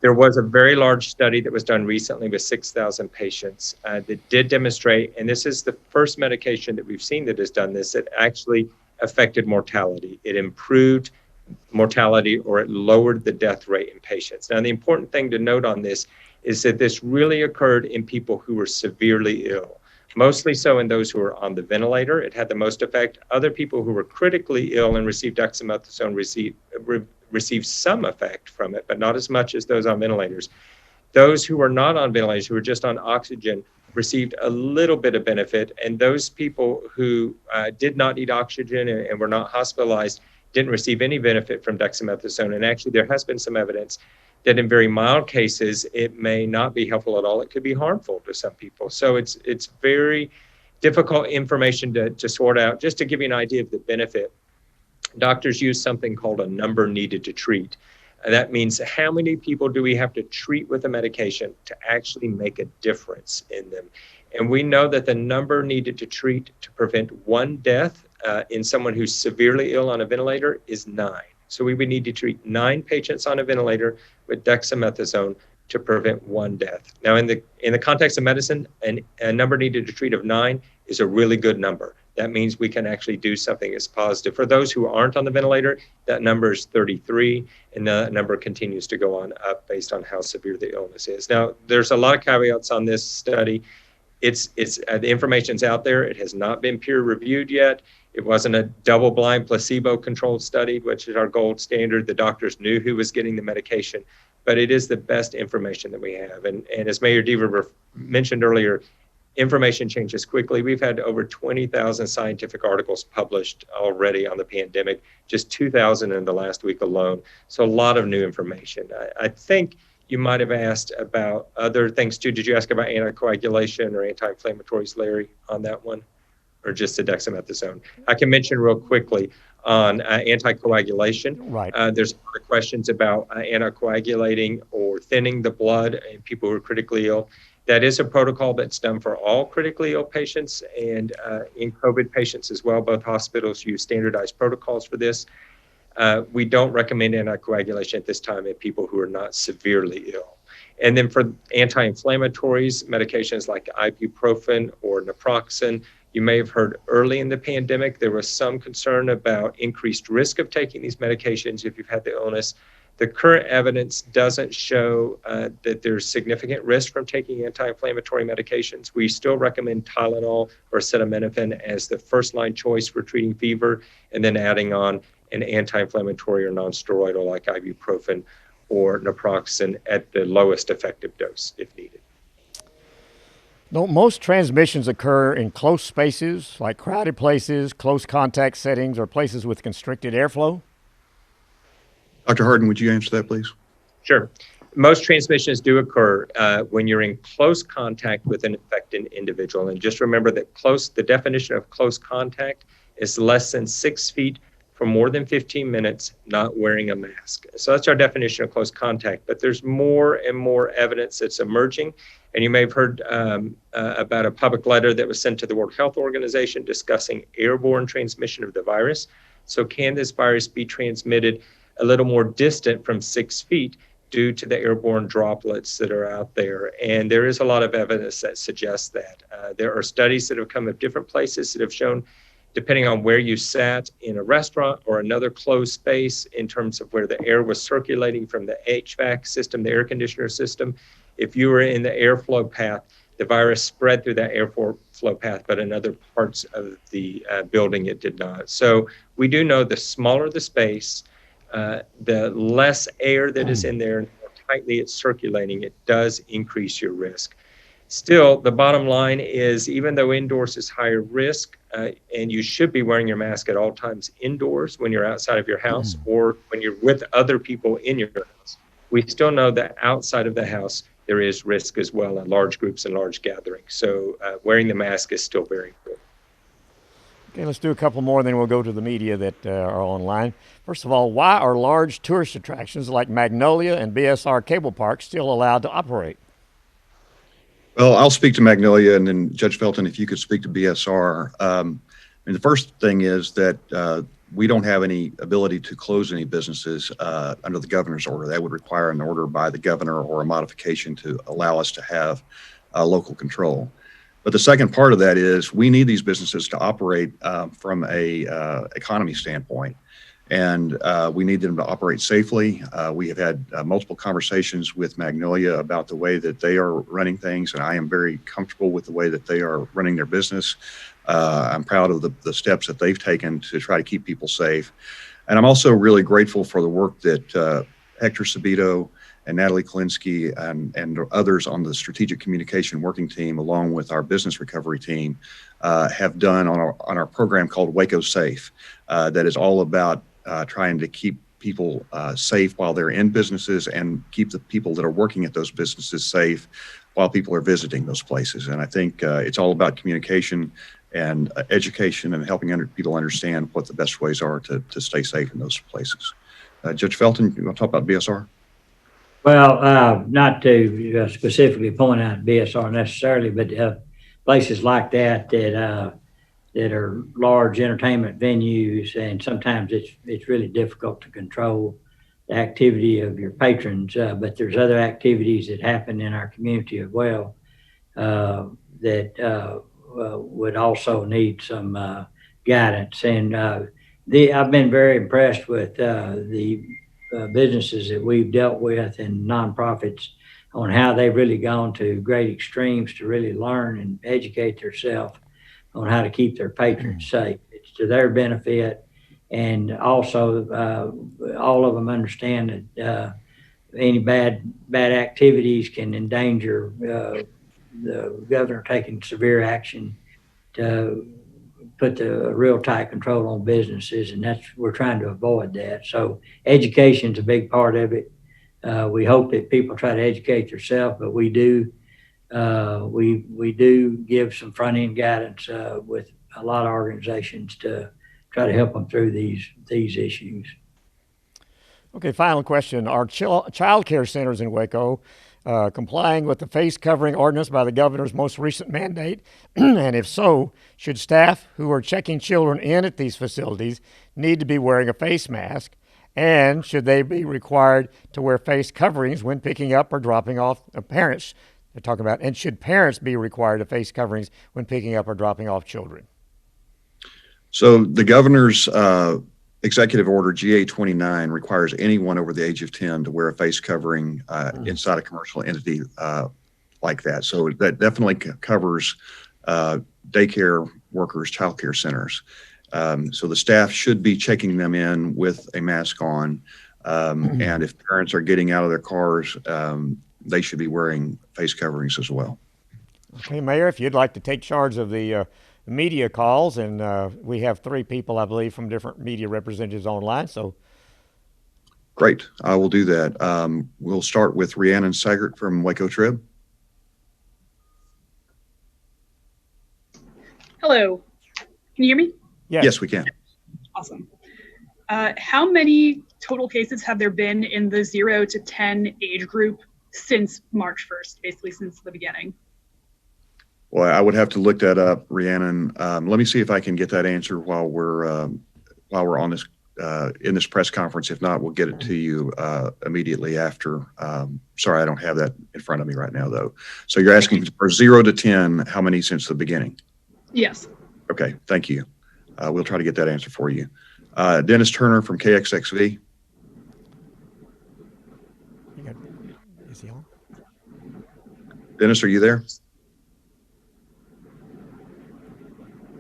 There was a very large study that was done recently with 6,000 patients that did demonstrate, and this is the first medication that we've seen that has done this, it actually affected mortality. It improved mortality, or it lowered the death rate in patients. Now, the important thing to note on this is that this really occurred in people who were severely ill, mostly so in those who were on the ventilator. It had the most effect. Other people who were critically ill and received dexamethasone received some effect from it, but not as much as those on ventilators. Those who were not on ventilators, who were just on oxygen, received a little bit of benefit. And those people who did not need oxygen and were not hospitalized didn't receive any benefit from dexamethasone. And actually, there has been some evidence that in very mild cases, it may not be helpful at all. It could be harmful to some people. So it's very difficult information to sort out. Just to give you an idea of the benefit, doctors use something called a number needed to treat. That means how many people do we have to treat with a medication to actually make a difference in them? And we know that the number needed to treat to prevent one death in someone who's severely ill on a ventilator is 9. So we would need to treat 9 patients on a ventilator with dexamethasone to prevent 1 death. Now, in the context of medicine, a number needed to treat of 9 is a really good number. That means we can actually do something that's positive. For those who aren't on the ventilator, that number is 33, and that number continues to go on up based on how severe the illness is. Now, there's a lot of caveats on this study. The information's out there. It has not been peer reviewed yet. It wasn't a double-blind placebo-controlled study, which is our gold standard. The doctors knew who was getting the medication, but it is the best information that we have. And as Mayor Deaver mentioned earlier, information changes quickly. We've had over 20,000 scientific articles published already on the pandemic, just 2,000 in the last week alone. So a lot of new information. I think you might have asked about other things too. Did you ask about anticoagulation or anti-inflammatories, Larry, on that one? Or just the dexamethasone? I can mention real quickly on anticoagulation. Right. There's a lot of questions about anticoagulating or thinning the blood in people who are critically ill. That is a protocol that's done for all critically ill patients and in COVID patients as well. Both hospitals use standardized protocols for this. We don't recommend anticoagulation at this time in people who are not severely ill. And then for anti-inflammatories, medications like ibuprofen or naproxen, you may have heard early in the pandemic, there was some concern about increased risk of taking these medications if you've had the illness. The current evidence doesn't show that there's significant risk from taking anti-inflammatory medications. We still recommend Tylenol or acetaminophen as the first-line choice for treating fever, and then adding on an anti-inflammatory or non-steroidal like ibuprofen or naproxen at the lowest effective dose if needed. Don't most transmissions occur in close spaces, like crowded places, close contact settings, or places with constricted airflow? Dr. Harden, would you answer that, please? Sure. Most transmissions do occur when you're in close contact with an infected individual. And just remember that the definition of close contact is less than 6 feet for more than 15 minutes, not wearing a mask. So that's our definition of close contact. But there's more and more evidence that's emerging. And you may have heard about a public letter that was sent to the World Health Organization discussing airborne transmission of the virus. So can this virus be transmitted a little more distant from 6 feet due to the airborne droplets that are out there? And there is a lot of evidence that suggests that. There are studies that have come of different places that have shown, depending on where you sat in a restaurant or another closed space in terms of where the air was circulating from the HVAC system, the air conditioner system, if you were in the airflow path, the virus spread through that airflow path, but in other parts of the building it did not. So we do know the smaller the space, the less air that is in there, and the more tightly it's circulating, it does increase your risk. Still, the bottom line is, even though indoors is higher risk, and you should be wearing your mask at all times indoors when you're outside of your house or when you're with other people in your house, we still know that outside of the house, there is risk as well in large groups and large gatherings. So wearing the mask is still very important. Okay, let's do a couple more, then we'll go to the media that are online. First of all, why are large tourist attractions like Magnolia and BSR Cable Park still allowed to operate? Well, I'll speak to Magnolia, and then Judge Felton, if you could speak to BSR. The first thing is that we don't have any ability to close any businesses under the governor's order. That would require an order by the governor or a modification to allow us to have local control. But the second part of that is we need these businesses to operate from a economy standpoint. and we need them to operate safely. We have had multiple conversations with Magnolia about the way that they are running things, and I am very comfortable with the way that they are running their business. I'm proud of the steps that they've taken to try to keep people safe. And I'm also really grateful for the work that Hector Sabito and Natalie Kalinsky and others on the strategic communication working team, along with our business recovery team, have done on our program called Waco Safe, that is all about trying to keep people safe while they're in businesses and keep the people that are working at those businesses safe while people are visiting those places. And I think it's all about communication and education and helping people understand what the best ways are to stay safe in those places. Judge Felton, you want to talk about BSR? Well, not to specifically point out BSR necessarily, but places like that that are large entertainment venues, and sometimes it's really difficult to control the activity of your patrons. But there's other activities that happen in our community as well that would also need some guidance. And I've been very impressed with the businesses that we've dealt with and nonprofits on how they've really gone to great extremes to really learn and educate themselves on how to keep their patrons safe. It's to their benefit. And also all of them understand that any bad activities can endanger the governor taking severe action to put the real tight control on businesses, and we're trying to avoid that. So education's a big part of it. We hope that people try to educate themselves, but we do give some front end guidance with a lot of organizations to try to help them through these issues. Okay, final question. Are child care centers in Waco complying with the face covering ordinance by the governor's most recent mandate? And if so, should staff who are checking children in at these facilities need to be wearing a face mask? And should they be required to wear face coverings when picking up or dropping off parents? They're talking about, and should parents be required to face coverings when picking up or dropping off children? So the governor's Executive Order GA-29 requires anyone over the age of 10 to wear a face covering inside a commercial entity like that. So that definitely covers daycare workers, childcare centers. So the staff should be checking them in with a mask on. And if parents are getting out of their cars, they should be wearing face coverings as well. Okay, Mayor, if you'd like to take charge of the media calls, and we have 3 people, I believe, from different media representatives online. So, great, I will do that. We'll start with Rhiannon Sagert from Waco Trib. Hello, can you hear me? Yes, we can. Awesome. How many total cases have there been in the 0 to 10 age group since March 1st, basically since the beginning? Well, I would have to look that up, Rhiannon. Let me see if I can get that answer while we're on this in this press conference. If not, we'll get it to you immediately after. Sorry, I don't have that in front of me right now, though. So you're asking for 0 to 10, how many since the beginning? Yes. Okay, thank you. We'll try to get that answer for you. Dennis Turner from KXXV. Is he on? Dennis, are you there?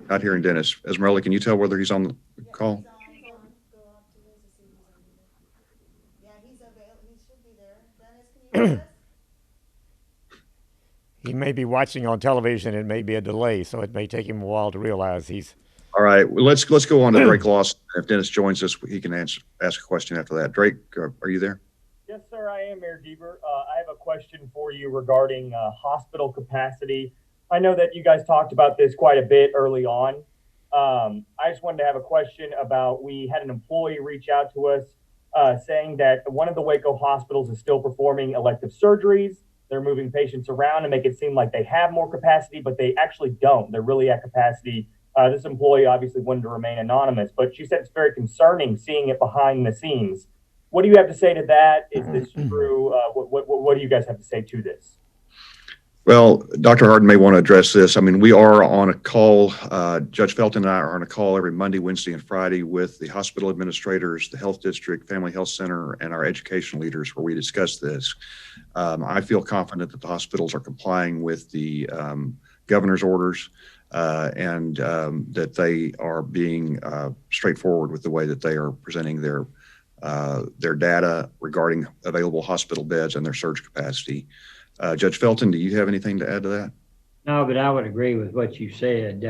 Not hearing Dennis. Esmeralda, can you tell whether he's on the call? Yeah, he's available. He should be there. Dennis, can you hear us? He may be watching on television. It may be a delay, so it may take him a while to realize he's. All right, well, let's go on to Drake Lawson. If Dennis joins us, he can ask a question after that. Drake, are you there? Yes, sir, I am, Mayor Deaver. I have a question for you regarding hospital capacity. I know that you guys talked about this quite a bit early on. I just wanted to have a question about, we had an employee reach out to us saying that one of the Waco hospitals is still performing elective surgeries. They're moving patients around and make it seem like they have more capacity, but they actually don't. They're really at capacity. This employee obviously wanted to remain anonymous, but she said it's very concerning seeing it behind the scenes. What do you have to say to that? Is this true? What do you guys have to say to this? Well, Dr. Harden may want to address this. I mean, we are on a call. Judge Felton and I are on a call every Monday, Wednesday, and Friday with the hospital administrators, the health district, family health center, and our education leaders where we discuss this. I feel confident that the hospitals are complying with the governor's orders and that they are being straightforward with the way that they are presenting their data regarding available hospital beds and their surge capacity. Judge Felton, do you have anything to add to that? No, but I would agree with what you said.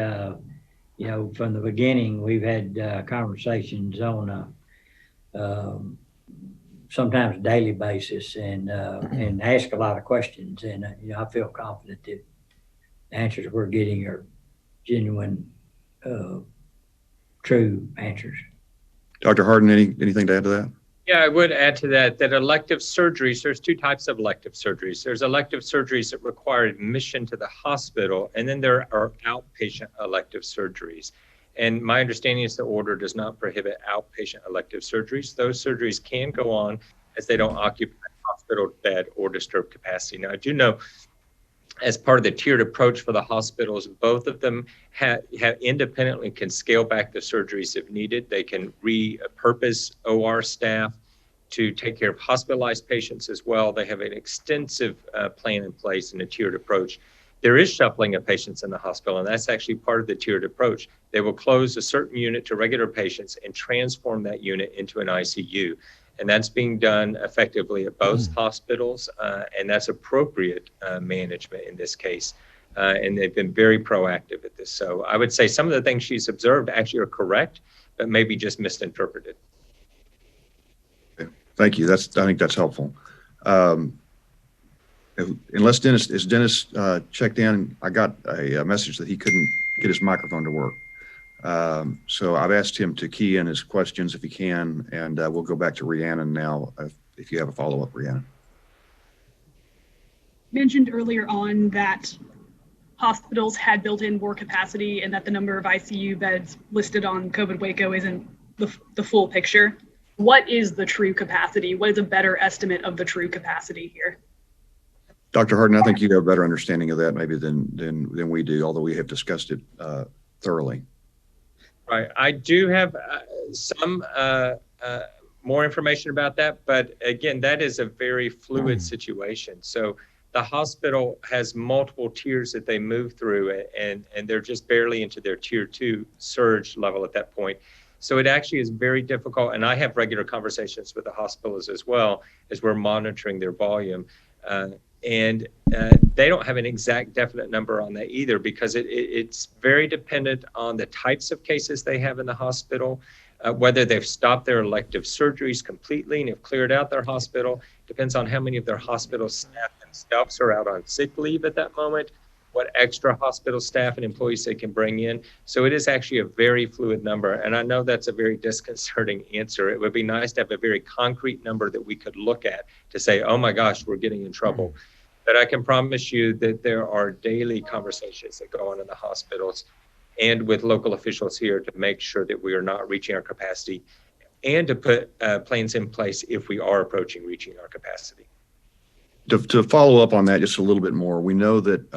You know, from the beginning, we've had conversations on a sometimes daily basis and ask a lot of questions. And, you know, I feel confident that the answers we're getting are genuine, true answers. Dr. Harden, anything to add to that? Yeah, I would add to that elective surgeries, there's two types of elective surgeries. There's elective surgeries that require admission to the hospital, and then there are outpatient elective surgeries. And my understanding is the order does not prohibit outpatient elective surgeries. Those surgeries can go on as they don't occupy hospital bed or disturb capacity. Now, I do know as part of the tiered approach for the hospitals, both of them have independently can scale back the surgeries if needed. They can repurpose OR staff to take care of hospitalized patients as well. They have an extensive plan in place in a tiered approach. There is shuffling of patients in the hospital, and that's actually part of the tiered approach. They will close a certain unit to regular patients and transform that unit into an ICU. And that's being done effectively at both hospitals, and that's appropriate management in this case. And they've been very proactive at this. So I would say some of the things she's observed actually are correct, but maybe just misinterpreted. Okay. Thank you. I think that's helpful. Unless Dennis checked in, I got a message that he couldn't get his microphone to work. So I've asked him to key in his questions if he can, and we'll go back to Rhiannon now if you have a follow-up, Rhiannon. Mentioned earlier on that hospitals had built in more capacity and that the number of ICU beds listed on COVID Waco isn't the full picture. What is the true capacity? What is a better estimate of the true capacity here? Dr. Harden, I think you have a better understanding of that maybe than we do, although we have discussed it thoroughly. Right. I do have some more information about that, but again, that is a very fluid situation. So the hospital has multiple tiers that they move through, and they're just barely into their tier 2 surge level at that point. So it actually is very difficult, and I have regular conversations with the hospitals as well as we're monitoring their volume. And they don't have an exact definite number on that either, because it's very dependent on the types of cases they have in the hospital, whether they've stopped their elective surgeries completely and have cleared out their hospital. Depends on how many of their hospital staff themselves are out on sick leave at that moment, what extra hospital staff and employees they can bring in. So it is actually a very fluid number. And I know that's a very disconcerting answer. It would be nice to have a very concrete number that we could look at to say, oh my gosh, we're getting in trouble. But I can promise you that there are daily conversations that go on in the hospitals and with local officials here to make sure that we are not reaching our capacity and to put plans in place if we are approaching reaching our capacity. To follow up on that just a little bit more, we know that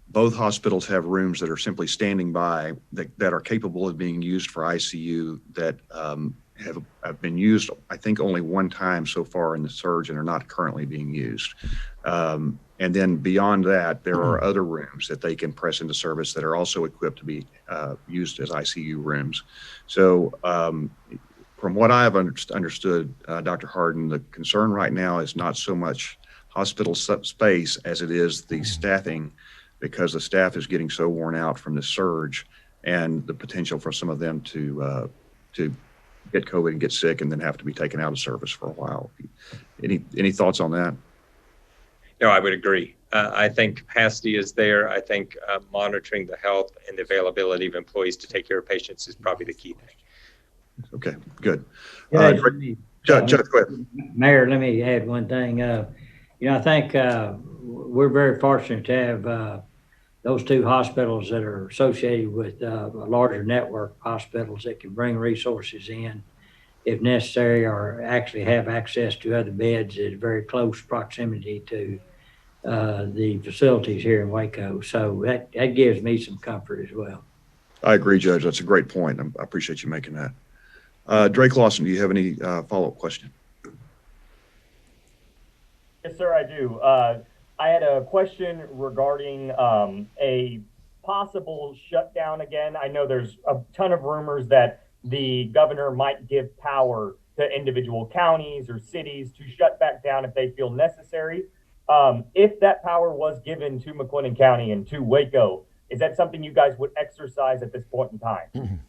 both hospitals have rooms that are simply standing by that are capable of being used for ICU that have been used, I think, only one time so far in the surge and are not currently being used. And then beyond that, there are other rooms that they can press into service that are also equipped to be used as ICU rooms. So from what I have understood, Dr. Harden, the concern right now is not so much hospital space as it is the staffing, because the staff is getting so worn out from the surge and the potential for some of them to get COVID and get sick and then have to be taken out of service for a while. Any thoughts on that? No, I would agree. I think capacity is there. I think monitoring the health and the availability of employees to take care of patients is probably the key thing. Okay, good. Judge, go ahead. Mayor, let me add one thing. I think we're very fortunate to have those two hospitals that are associated with a larger network of hospitals that can bring resources in if necessary, or actually have access to other beds at very close proximity to the facilities here in Waco. So that gives me some comfort as well. I agree, Judge. That's a great point. I appreciate you making that. Drake Lawson, do you have any follow-up question? Yes, sir, I do. I had a question regarding a possible shutdown again. I know there's a ton of rumors that the governor might give power to individual counties or cities to shut back down if they feel necessary. If that power was given to McLean County and to Waco, is that something you guys would exercise at this point in time?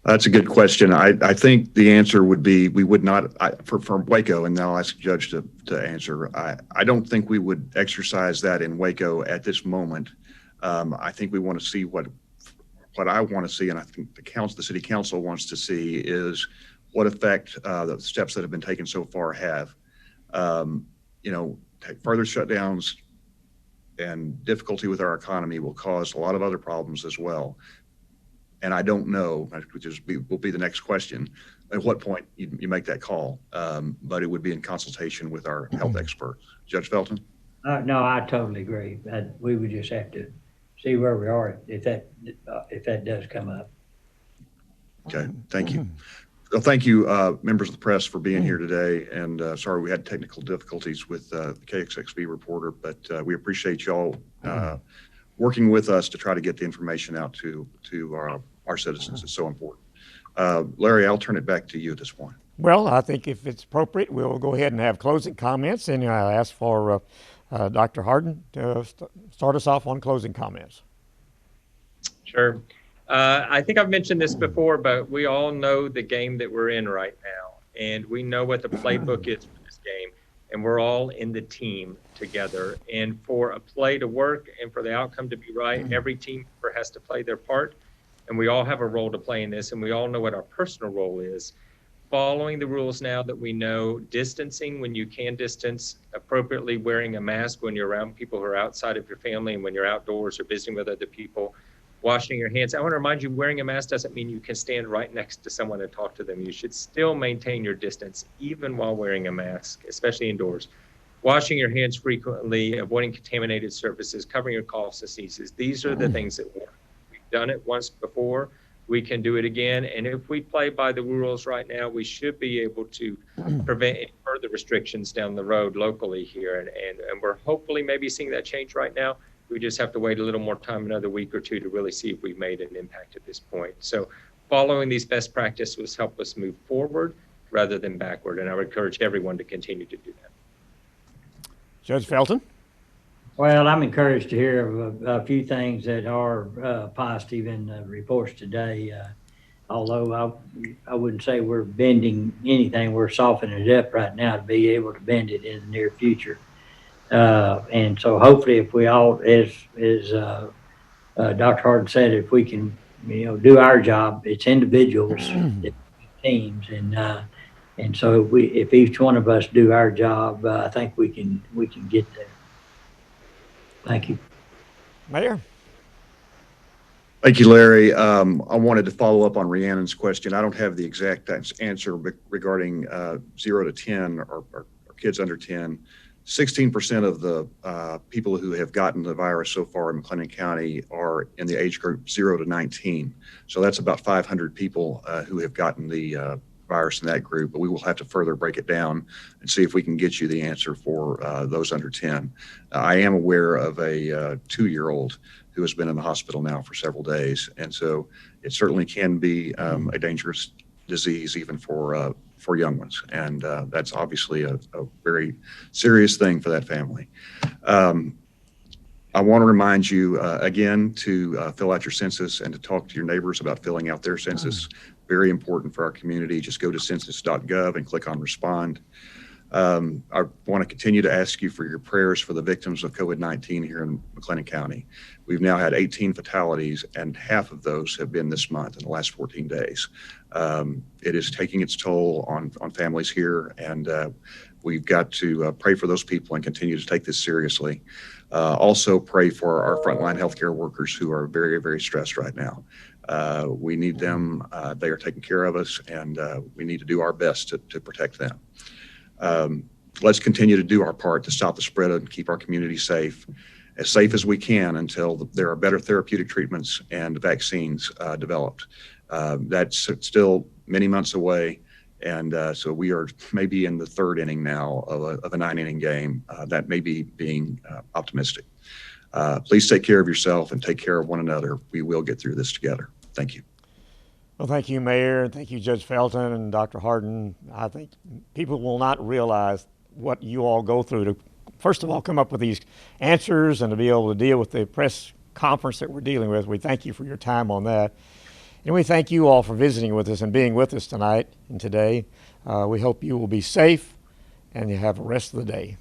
That's a good question. I think the answer would be we would not, for Waco, and now I'll ask the judge to answer. I don't think we would exercise that in Waco at this moment. I think we want to see what I want to see, and I think the city council wants to see, is what effect the steps that have been taken so far have. Further shutdowns and difficulty with our economy will cause a lot of other problems as well. And I don't know, which will be the next question, at what point you make that call. But it would be in consultation with our health experts. Judge Felton? No, I totally agree. We would just have to see where we are if that does come up. Okay, thank you. Well, thank you, members of the press, for being here today. And sorry we had technical difficulties with the KXXB reporter, but we appreciate y'all working with us to try to get the information out to our citizens. It's so important. Larry, I'll turn it back to you at this point. Well, I think if it's appropriate, we'll go ahead and have closing comments, and I'll ask for Dr. Harden to start us off on closing comments. Sure. I think I've mentioned this before, but we all know the game that we're in right now, and we know what the playbook is for this game, and we're all in the team together. And for a play to work and for the outcome to be right, every team member has to play their part, and we all have a role to play in this, and we all know what our personal role is. Following the rules now that we know, distancing when you can distance, appropriately wearing a mask when you're around people who are outside of your family and when you're outdoors or visiting with other people, washing your hands. I want to remind you, wearing a mask doesn't mean you can stand right next to someone and talk to them. You should still maintain your distance, even while wearing a mask, especially indoors. Washing your hands frequently, avoiding contaminated surfaces, covering your coughs and sneezes. These are the things that work. We've done it once before. We can do it again. And if we play by the rules right now, we should be able to prevent any further restrictions down the road locally here. And we're hopefully maybe seeing that change right now. We just have to wait a little more time, another week or two, to really see if we've made an impact at this point. So following these best practices help us move forward rather than backward. And I would encourage everyone to continue to do that. Judge Felton? Well, I'm encouraged to hear of a few things that are positive in the reports today. Although I wouldn't say we're bending anything, we're softening it up right now to be able to bend it in the near future. And so hopefully if we all, as Dr. Harden said, if we can, do our job, it's individuals, it's teams. And so if each one of us do our job, I think we can get there. Thank you. Mayor? Thank you, Larry. I wanted to follow up on Rhiannon's question. I don't have the exact answer regarding 0 to 10 or kids under 10. 16% of the people who have gotten the virus so far in McLean County are in the age group 0 to 19. So that's about 500 people who have gotten the virus in that group, but we will have to further break it down and see if we can get you the answer for those under 10. I am aware of a 2-year-old who has been in the hospital now for several days. And so it certainly can be a dangerous disease even for young ones. And that's obviously a very serious thing for that family. I want to remind you again to fill out your census and to talk to your neighbors about filling out their census. Very important for our community. Just go to census.gov and click on respond. I want to continue to ask you for your prayers for the victims of COVID-19 here in McLean County. We've now had 18 fatalities, and half of those have been this month in the last 14 days. It is taking its toll on families here, and we've got to pray for those people and continue to take this seriously. Also pray for our frontline healthcare workers who are very, very stressed right now. We need them. They are taking care of us, and we need to do our best to protect them. let's continue to do our part to stop the spread and keep our community safe as we can until there are better therapeutic treatments and vaccines developed. That's still many months away. And so we are maybe in the third inning now of a 9-inning game. That may be being optimistic. Please take care of yourself and take care of one another. We will get through this together. Thank you. Well, thank you, Mayor, and thank you, Judge Felton and Dr. Harden. I think people will not realize what you all go through to, first of all, come up with these answers and to be able to deal with the press conference that we're dealing with. We thank you for your time on that. And we thank you all for visiting with us and being with us tonight and today. We hope you will be safe and you have the rest of the day.